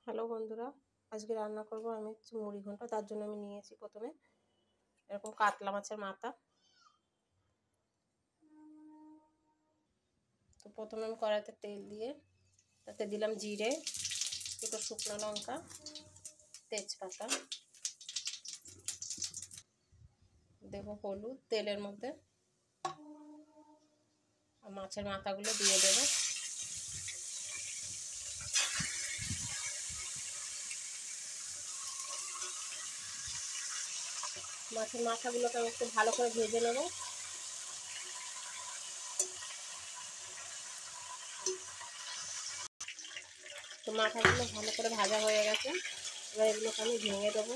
Hello বন্ধুরা, আজকে রান্না করব আমি মুড়ি ঘন্ট। তার জন্য আমি নিয়েছি প্রথমে এরকম কাতলা মাছের মাথা। তো প্রথমে আমি কড়াইতে তেল দিয়ে তাতে দিলাম জিরে, দুটো শুকনো লঙ্কা, তেজপাতা, দেবো হলুদ তেলের মধ্যে, আর মাছের মাথাগুলো দিয়ে দেবো। মাছের মাথাগুলোকে আমি একটু ভালো করে ভেজে নেব। তো মাথাগুলো ভালো করে ভাজা হয়ে গেছে, এবার এগুলোকে আমি ভেঙে দেবো।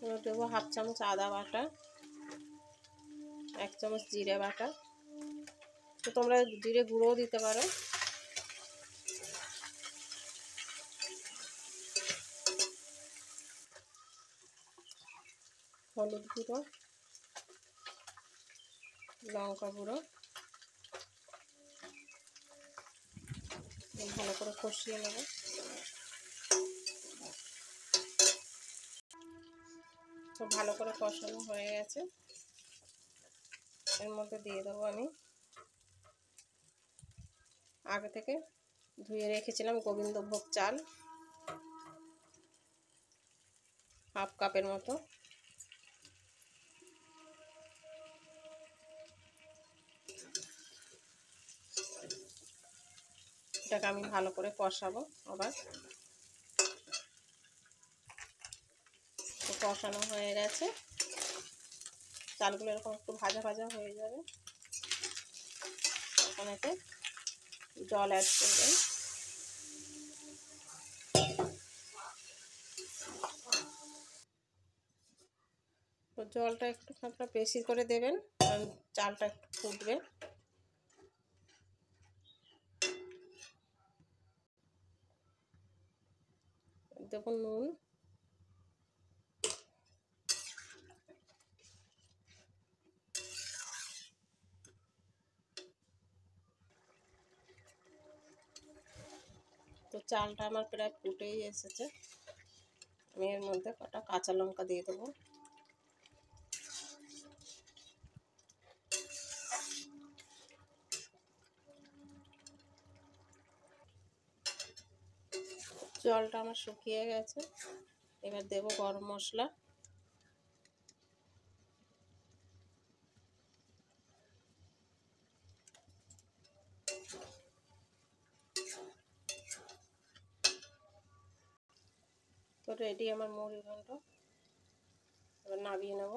এবার দেবো হাফ চামচ আদা বাটা, 1 চামচ জিরে বাটা। তো তোমরা জিরে গুঁড়োও দিতে পারো। হলুদ গুঁড়ো, লঙ্কা গুঁড়ো, ভালো করে কষিয়ে নেব। তো ভালো করে কষানো হয়ে গেছে, এর মধ্যে দিয়ে দেবো আমি আগে থেকে ধুয়ে রেখেছিলাম গোবিন্দভোগ চাল, হাফ কাপের মতো। এটাকে আমি ভালো করে কষাবো। আবার কষানো হয়ে গেছে, চালগুলো এরকম একটু ভাজা ভাজা হয়ে যাবে। এখন এতে জল অ্যাড করবেন। তো জলটা একটু আপনারা বেশি করে দেবেন, কারণ চালটা একটু ফুটবে। দেখুন নুন, তো চালটা আমার প্রায় ফুটেই এসেছে। আমি এর মধ্যে কটা কাঁচা লঙ্কা দিয়ে দেবো। জলটা আমার শুকিয়ে গেছে, এবার দেব গরম মশলা। তো রেডি আমার মুড়ি ঘন্ট, এবার নামিয়ে নেব।